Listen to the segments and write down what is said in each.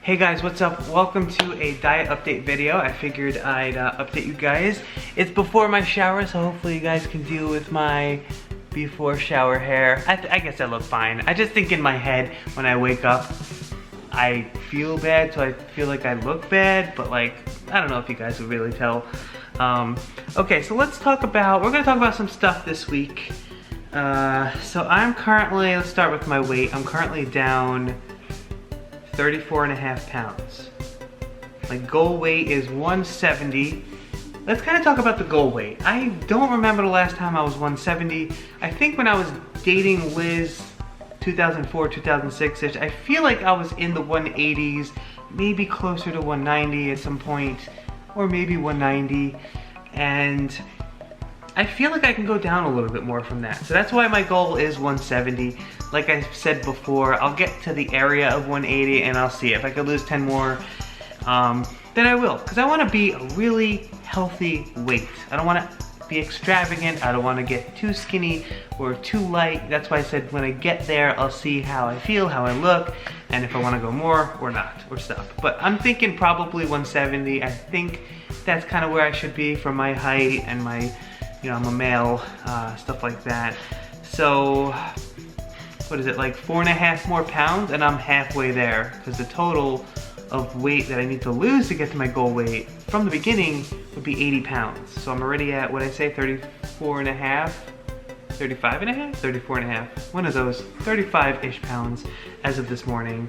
Hey guys, what's up? Welcome to a diet update video. I figured I'd update you guys. It's before my shower, so hopefully you guys can deal with my before shower hair. I guess I look fine. I just think in my head when I wake up, I feel bad, so I feel like I look bad, but like, I don't know if you guys would really tell. Okay, so we're gonna talk about some stuff this week. So I'm currently, let's start with my weight. I'm currently down 34.5 pounds. My goal weight is 170. Let's kind of talk about the goal weight. I don't remember the last time I was 170. I think when I was dating Liz, 2004, 2006-ish, I feel like I was in the 180s, maybe closer to 190 at some point, or maybe 190. And I feel like I can go down a little bit more from that. So that's why my goal is 170. Like I said before, I'll get to the area of 180 and I'll see. If I could lose 10 more, then I will. Because I want to be a really healthy weight. I don't want to be extravagant. I don't want to get too skinny or too light. That's why I said when I get there, I'll see how I feel, how I look, and if I want to go more or not, or stop. But I'm thinking probably 170. I think that's kind of where I should be for my height and my, you know, I'm a male, stuff like that. So, what is it, like 4.5 more pounds, and I'm halfway there, because the total of weight that I need to lose to get to my goal weight from the beginning would be 80 pounds. So I'm already at, what I say, 34.5, 35.5, 34.5, one of those, 35-ish pounds as of this morning.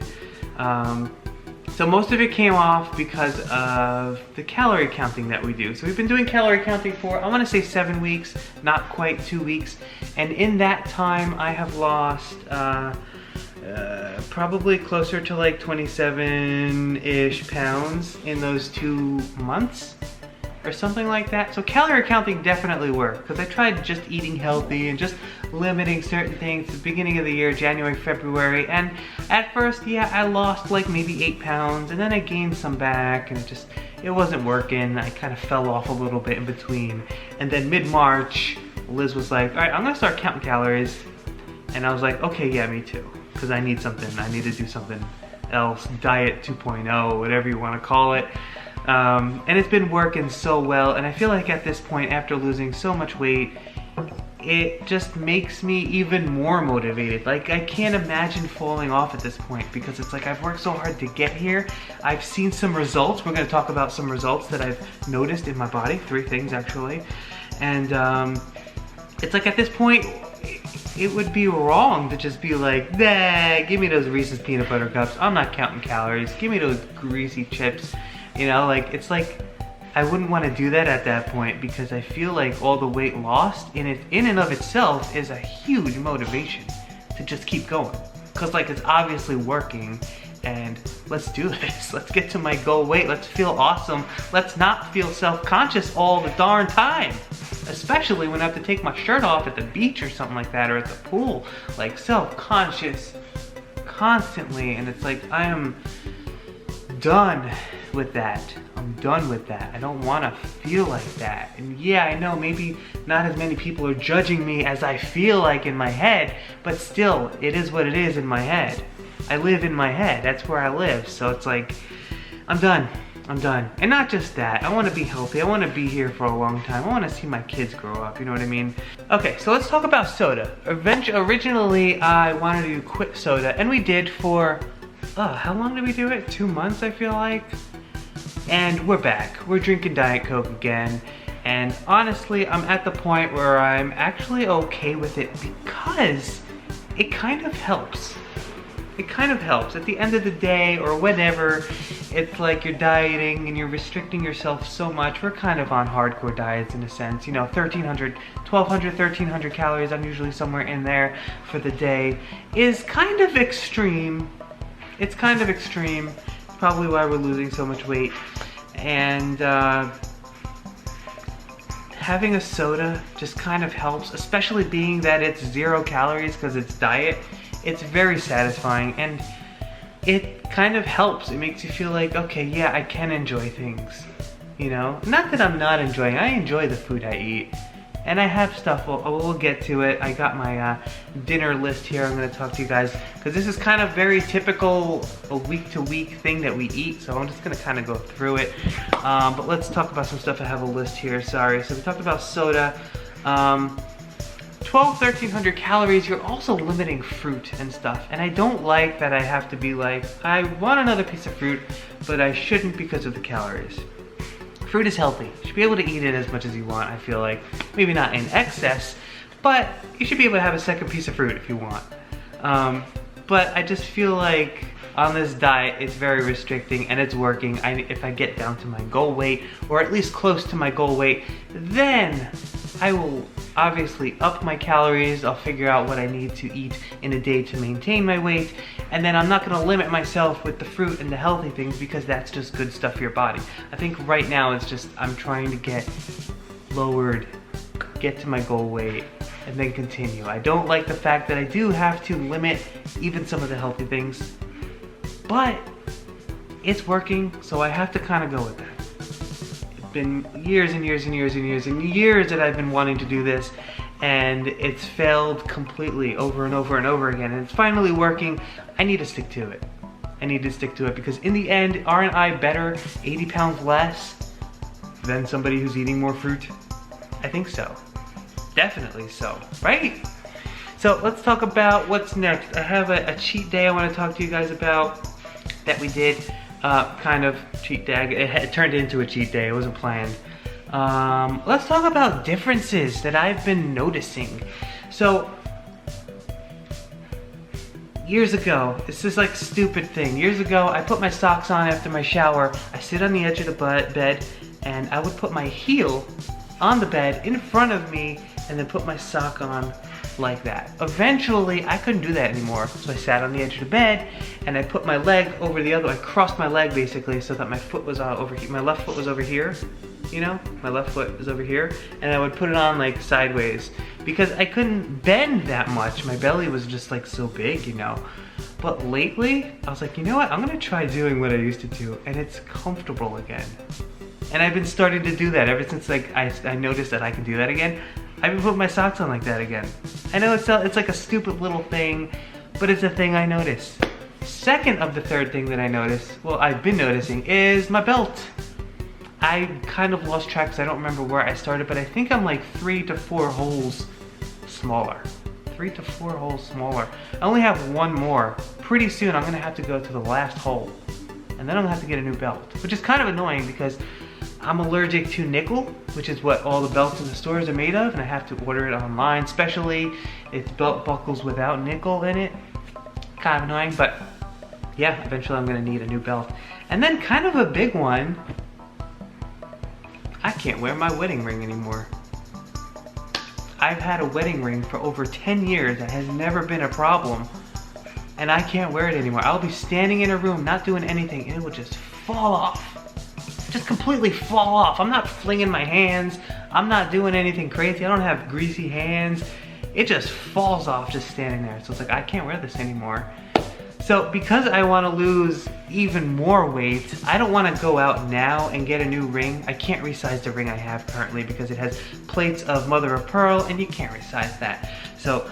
So most of it came off because of the calorie counting that we do. So we've been doing calorie counting for, I want to say 7 weeks, not quite 2 weeks. And in that time, I have lost probably closer to like 27-ish pounds in those 2 months or something like that. So calorie counting definitely worked, because I tried just eating healthy and just limiting certain things at the beginning of the year, January, February, and at first, yeah, I lost like maybe 8 pounds, and then I gained some back, and it wasn't working. I kind of fell off a little bit in between. And then mid-March, Liz was like, all right, I'm gonna start counting calories. And I was like, okay, yeah, me too, because I need something. I need to do something else, diet 2.0, whatever you want to call it. And it's been working so well, and I feel like at this point, after losing so much weight, it just makes me even more motivated. Like, I can't imagine falling off at this point, because it's like I've worked so hard to get here. I've seen some results. We're going to talk about some results that I've noticed in my body, 3 things actually. And it's like at this point, it would be wrong to just be like, nah, give me those Reese's peanut butter cups. I'm not counting calories. Give me those greasy chips. You know, like, it's like, I wouldn't want to do that at that point, because I feel like all the weight lost in and of itself is a huge motivation to just keep going. Because like, it's obviously working, and let's do this. Let's get to my goal weight. Let's feel awesome. Let's not feel self-conscious all the darn time. Especially when I have to take my shirt off at the beach or something like that, or at the pool. Like, self-conscious constantly, and it's like, I am done with that. I'm done with that. I don't want to feel like that. And yeah, I know maybe not as many people are judging me as I feel like in my head, but still, it is what it is in my head. I live in my head. That's where I live. So it's like, I'm done. I'm done. And not just that, I want to be healthy. I want to be here for a long time. I want to see my kids grow up, you know what I mean? Okay, so let's talk about soda. Originally, I wanted to quit soda, and we did for, how long did we do it? 2 months, I feel like. And we're back. We're drinking Diet Coke again. And honestly, I'm at the point where I'm actually okay with it, because it kind of helps. It kind of helps. At the end of the day, or whenever, it's like you're dieting and you're restricting yourself so much. We're kind of on hardcore diets in a sense. You know, 1,200, 1,300 calories, I'm usually somewhere in there for the day, is kind of extreme. It's kind of extreme. It's probably why we're losing so much weight. And having a soda just kind of helps, especially being that it's 0 calories because it's diet. It's very satisfying, and it kind of helps. It makes you feel like, okay, yeah, I can enjoy things, you know? Not that I'm not enjoying, I enjoy the food I eat. And I have stuff, we'll get to it. I got my dinner list here I'm gonna talk to you guys, because this is kind of very typical, a week-to-week thing that we eat, so I'm just gonna kind of go through it. But let's talk about some stuff. I have a list here, sorry. So we talked about soda. 1,300 calories. You're also limiting fruit and stuff, and I don't like that I have to be like, I want another piece of fruit, but I shouldn't because of the calories. Fruit is healthy. You should be able to eat it as much as you want, I feel like. Maybe not in excess, but you should be able to have a second piece of fruit if you want. But I just feel like on this diet, it's very restricting and it's working. If I get down to my goal weight, or at least close to my goal weight, then I will obviously up my calories. I'll figure out what I need to eat in a day to maintain my weight, and then I'm not gonna limit myself with the fruit and the healthy things, because that's just good stuff for your body. I think right now it's just, I'm trying to get lowered, get to my goal weight, and then continue. I don't like the fact that I do have to limit even some of the healthy things, but it's working, so I have to kind of go with that. It's been years and years and years and years and years that I've been wanting to do this, and it's failed completely over and over and over again, and it's finally working. I need to stick to it. I need to stick to it, because in the end, aren't I better 80 pounds less than somebody who's eating more fruit? I think so. Definitely so, right? So let's talk about what's next. I have a cheat day I want to talk to you guys about that we did. Kind of cheat day. It turned into a cheat day. It wasn't planned. Let's talk about differences that I've been noticing. So years ago, this is like a stupid thing. Years ago, I put my socks on after my shower. I sit on the edge of the bed, and I would put my heel on the bed in front of me, and then put my sock on like that. Eventually, I couldn't do that anymore, so I sat on the edge of the bed, and I put my leg over the other. I crossed my leg basically so that my foot was over here. My left foot was over here, you know? My left foot is over here, and I would put it on like sideways because I couldn't bend that much. My belly was just like so big, you know? But lately, I was like, you know what? I'm gonna try doing what I used to do, and it's comfortable again. And I've been starting to do that ever since like I noticed that I can do that again. I've been putting my socks on like that again. I know it's like a stupid little thing, but it's a thing I noticed. Second of the third thing that I noticed, well, I've been noticing, is my belt. I kind of lost track because I don't remember where I started, but I think I'm like 3 to 4 holes smaller. 3 to 4 holes smaller. I only have one more. Pretty soon I'm gonna have to go to the last hole, and then I'm gonna have to get a new belt, which is kind of annoying because I'm allergic to nickel, which is what all the belts in the stores are made of, and I have to order it online, especially it's belt buckles without nickel in it. Kind of annoying, but yeah, eventually I'm gonna need a new belt. And then kind of a big one, I can't wear my wedding ring anymore. I've had a wedding ring for over 10 years, that has never been a problem, and I can't wear it anymore. I'll be standing in a room, not doing anything, and it will just fall off. Just completely fall off. I'm not flinging my hands. I'm not doing anything crazy. I don't have greasy hands. It just falls off just standing there. So it's like, I can't wear this anymore. So because I want to lose even more weight, I don't want to go out now and get a new ring. I can't resize the ring I have currently because it has plates of mother of pearl, and you can't resize that. So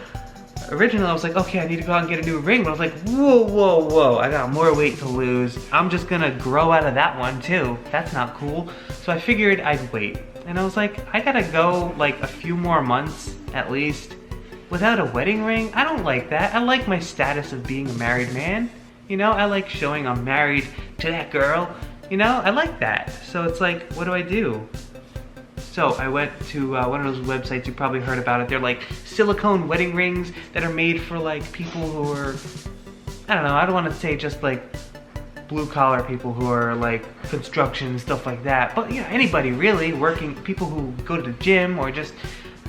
originally I was like, okay, I need to go out and get a new ring, but I was like, whoa, whoa, whoa, I got more weight to lose. I'm just gonna grow out of that one too. That's not cool. So I figured I'd wait. And I was like, I gotta go like a few more months at least without a wedding ring. I don't like that. I like my status of being a married man. You know, I like showing I'm married to that girl. You know, I like that. So it's like, what do I do? So I went to one of those websites, you probably heard about it. They're like silicone wedding rings that are made for like people who are, I don't know, I don't want to say just like blue collar people who are like construction, stuff like that. But you know, anybody really, working, people who go to the gym or just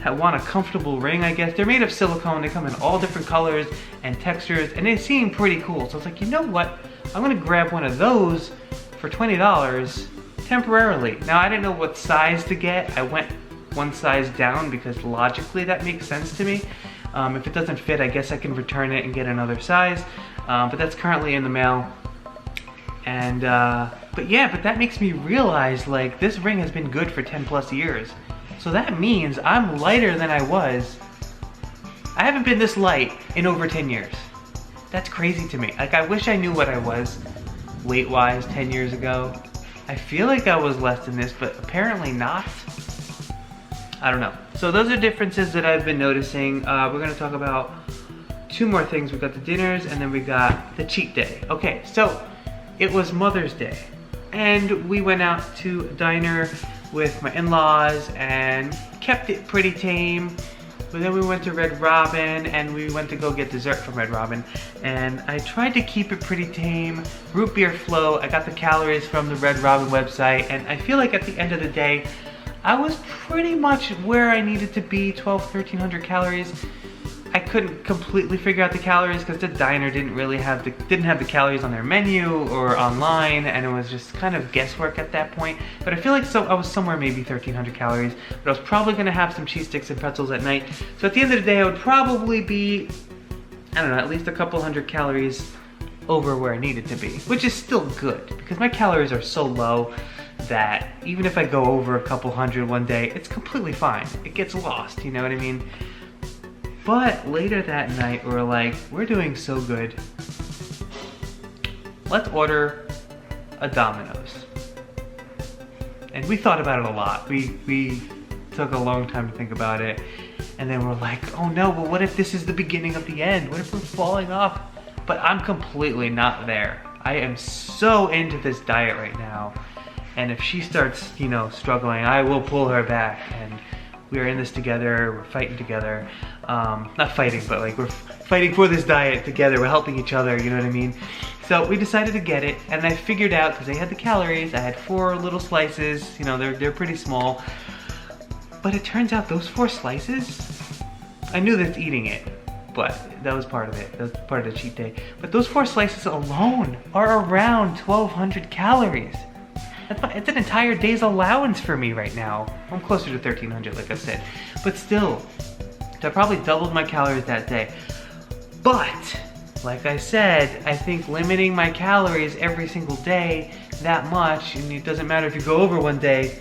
want a comfortable ring, I guess. They're made of silicone, they come in all different colors and textures, and they seem pretty cool. So it's like, you know what, I'm gonna grab one of those for $20. Temporarily. Now I didn't know what size to get. I went one size down because logically that makes sense to me. If it doesn't fit, I guess I can return it and get another size. But that's currently in the mail. And but that makes me realize like this ring has been good for 10 plus years. So that means I'm lighter than I was. I haven't been this light in over 10 years. That's crazy to me. Like, I wish I knew what I was weight-wise 10 years ago. I feel like I was less than this, but apparently not. I don't know. So those are differences that I've been noticing. We're gonna talk about two more things. We got the dinners and then we got the cheat day. Okay, so it was Mother's Day and we went out to a diner with my in-laws and kept it pretty tame. But then we went to Red Robin and we went to go get dessert from Red Robin. And I tried to keep it pretty tame. Root beer float, I got the calories from the Red Robin website, and I feel like at the end of the day, I was pretty much where I needed to be, 1,300 calories. I couldn't completely figure out the calories because the diner didn't have the calories on their menu or online, and it was just kind of guesswork at that point. But I feel like I was somewhere maybe 1,300 calories, but I was probably gonna have some cheese sticks and pretzels at night. So at the end of the day, I would probably be, I don't know, at least a couple hundred calories over where I needed to be, which is still good because my calories are so low that even if I go over a couple hundred one day, it's completely fine. It gets lost, you know what I mean? But later that night, we were like, we're doing so good. Let's order a Domino's. And we thought about it a lot. We took a long time to think about it. And then we're like, oh no, well what if this is the beginning of the end? What if we're falling off? But I'm completely not there. I am so into this diet right now. And if she starts, you know, struggling, I will pull her back. And we're in this together, we're fighting together. Not fighting, but like we're fighting for this diet together, we're helping each other, you know what I mean? So we decided to get it, and I figured out, because they had the calories, I had 4 little slices, you know, they're pretty small. But it turns out those 4 slices, I knew that's eating it, but that was part of it, that was part of the cheat day. But those 4 slices alone are around 1,200 calories. It's an entire day's allowance for me right now. I'm closer to 1,300, like I said. But still, so I probably doubled my calories that day. But, like I said, I think limiting my calories every single day that much, and it doesn't matter if you go over one day,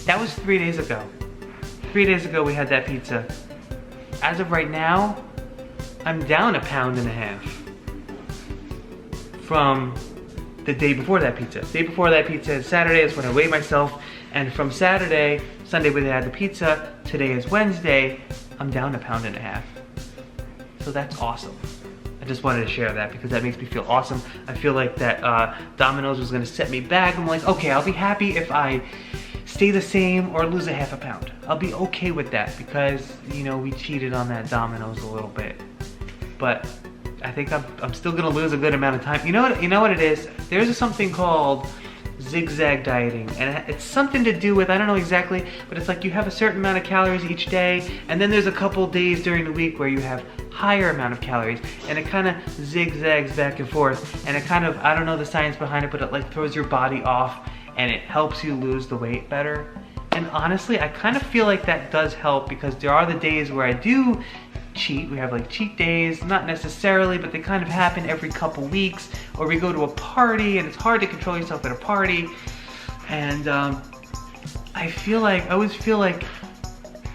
that was 3 days ago. 3 days ago we had that pizza. As of right now, I'm down 1.5 pounds from the day before that pizza. The day before that pizza, Saturday is when I weighed myself, and from Saturday, Sunday when they had the pizza, today is Wednesday, I'm down 1.5 pounds. So that's awesome. I just wanted to share that because that makes me feel awesome. I feel like that Domino's was gonna set me back. I'm like, okay, I'll be happy if I stay the same or lose 0.5 pound. I'll be okay with that because, you know, we cheated on that Domino's a little bit. But I think I'm still gonna lose a good amount of time. You know what it is? There's something called zigzag dieting, and it's something to do with, I don't know exactly, but it's like you have a certain amount of calories each day, and then there's a couple days during the week where you have higher amount of calories, and it kind of zigzags back and forth, and it kind of, I don't know the science behind it, but it like throws your body off, and it helps you lose the weight better. And honestly, I kind of feel like that does help because there are the days where I do cheat. We have like cheat days, not necessarily, but they kind of happen every couple weeks, or we go to a party and it's hard to control yourself at a party. And I always feel like,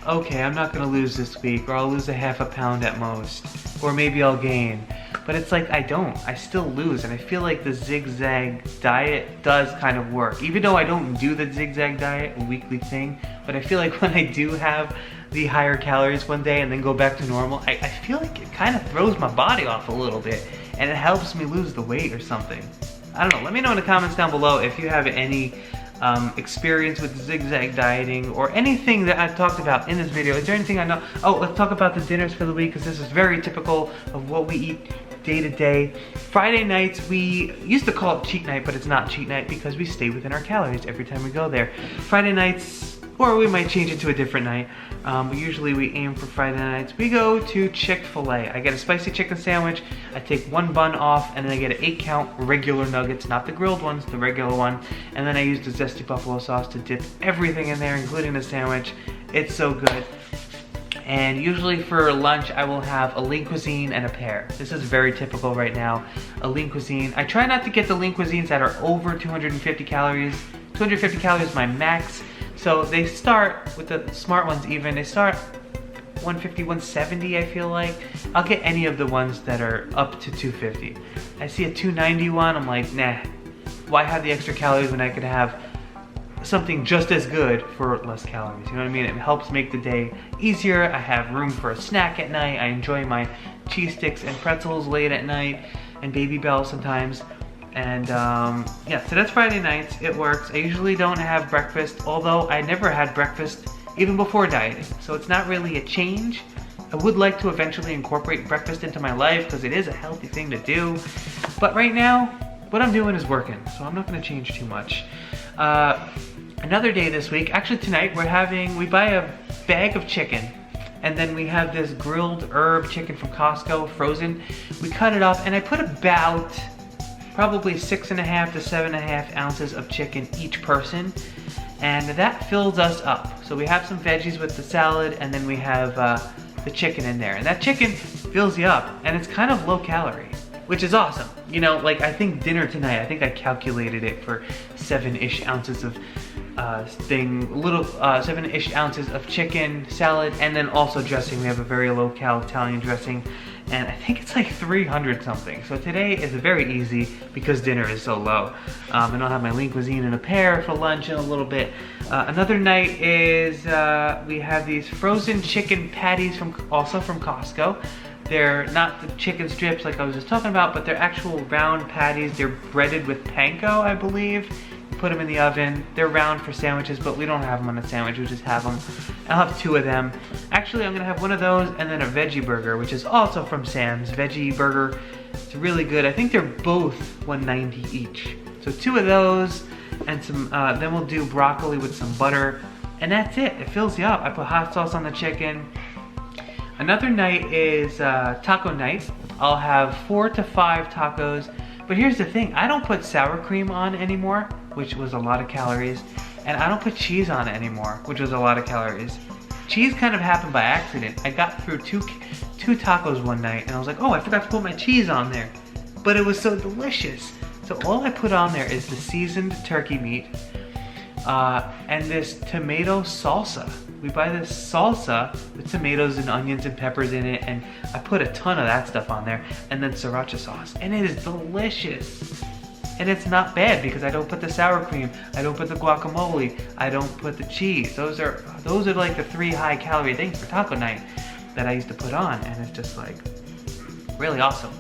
okay, I'm not gonna lose this week, or I'll lose 0.5 pound at most, or maybe I'll gain. But it's like I still lose, and I feel like the zigzag diet does kind of work. Even though I don't do the zigzag diet, a weekly thing, but I feel like when I do have the higher calories one day and then go back to normal, I feel like it kind of throws my body off a little bit, and it helps me lose the weight or something. I don't know, let me know in the comments down below if you have any experience with zigzag dieting or anything that I've talked about in this video. Is there anything I know? Oh, let's talk about the dinners for the week because this is very typical of what we eat day to day. Friday nights, we used to call it cheat night, but it's not cheat night because we stay within our calories every time we go there. Friday nights, or we might change it to a different night. Usually we aim for Friday nights. We go to Chick-fil-A. I get a spicy chicken sandwich, I take 1 bun off, and then I get an 8-count regular nuggets, not the grilled ones, the regular one. And then I use the zesty buffalo sauce to dip everything in there, including the sandwich. It's so good. And usually for lunch, I will have a lean cuisine and a pear. This is very typical right now, a lean cuisine. I try not to get the lean cuisines that are over 250 calories. 250 calories is my max. So So they start, with the smart ones even, they start 150, 170, I feel like. I'll get any of the ones that are up to 250. I see a 290 one, I'm like, nah. Why have the extra calories when I could have something just as good for less calories? You know what I mean? It helps make the day easier. I have room for a snack at night. I enjoy my cheese sticks and pretzels late at night, and Baby Bell sometimes. And yeah, so that's Friday nights. It works. I usually don't have breakfast, although I never had breakfast even before dieting. So it's not really a change. I would like to eventually incorporate breakfast into my life because it is a healthy thing to do. But right now, what I'm doing is working, so I'm not gonna change too much. Another day this week, actually tonight, we buy a bag of chicken, and then we have this grilled herb chicken from Costco, frozen. We cut it up, and I put about probably 6.5 to 7.5 ounces of chicken each person, and that fills us up. So we have some veggies with the salad, and then we have the chicken in there, and that chicken fills you up, and it's kind of low calorie, which is awesome. You know, like I think dinner tonight, I think I calculated it for 7-ish ounces of 7-ish ounces of chicken, salad, and then also dressing. We have a very low cal Italian dressing, and I think it's like 300 something. So today is very easy because dinner is so low. And I'll have my lean cuisine and a pear for lunch in a little bit. Another night is we have these frozen chicken patties also from Costco. They're not the chicken strips like I was just talking about, but they're actual round patties. They're breaded with panko, I believe. Put them in the oven. They're round for sandwiches, but we don't have them on a sandwich. We just have them. I'll have 2 of them. Actually, I'm gonna have one of those and then a veggie burger, which is also from Sam's. Veggie burger. It's really good. I think they're both $1.90 each. So 2 of those and some. Then we'll do broccoli with some butter, and that's it. It fills you up. I put hot sauce on the chicken. Another night is taco night. I'll have 4 to 5 tacos. But here's the thing, I don't put sour cream on anymore, which was a lot of calories, and I don't put cheese on it anymore, which was a lot of calories. Cheese kind of happened by accident. I got through two tacos one night, and I was like, oh, I forgot to put my cheese on there. But it was so delicious. So all I put on there is the seasoned turkey meat, and this tomato salsa. We buy this salsa with tomatoes and onions and peppers in it, and I put a ton of that stuff on there, and then sriracha sauce, and it is delicious. And it's not bad because I don't put the sour cream, I don't put the guacamole, I don't put the cheese. Those are like the 3 high calorie things for taco night that I used to put on, and it's just like really awesome.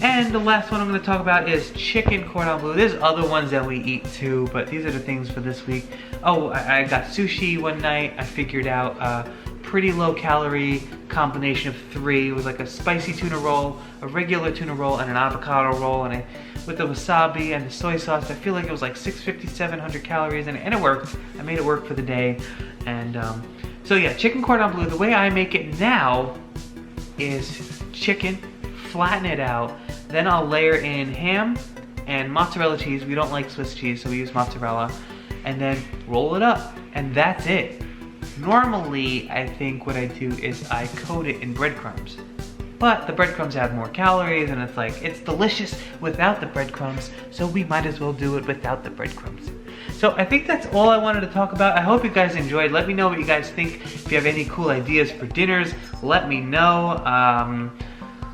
And the last one I'm going to talk about is chicken cordon bleu. There's other ones that we eat too, but these are the things for this week. Oh, I got sushi one night. I figured out a pretty low calorie combination of 3. It was like a spicy tuna roll, a regular tuna roll, and an avocado roll. And with the wasabi and the soy sauce, I feel like it was like 650, 700 calories, and it worked. I made it work for the day. And so yeah, chicken cordon bleu. The way I make it now is chicken, flatten it out, then I'll layer in ham and mozzarella cheese. We don't like Swiss cheese, so we use mozzarella, and then roll it up, and that's it. Normally, I think what I do is I coat it in breadcrumbs, but the breadcrumbs have more calories, and it's like, it's delicious without the breadcrumbs, so we might as well do it without the breadcrumbs. So I think that's all I wanted to talk about. I hope you guys enjoyed. Let me know what you guys think. If you have any cool ideas for dinners, let me know.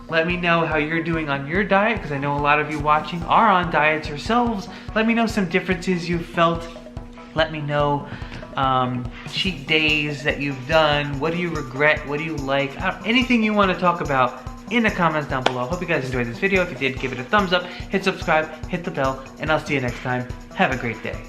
Let me know how you're doing on your diet, because I know a lot of you watching are on diets yourselves. Let me know some differences you've felt. Let me know cheat days that you've done. What do you regret? What do you like? Anything you want to talk about in the comments down below. Hope you guys enjoyed this video. If you did, give it a thumbs up, hit subscribe, hit the bell, and I'll see you next time. Have a great day.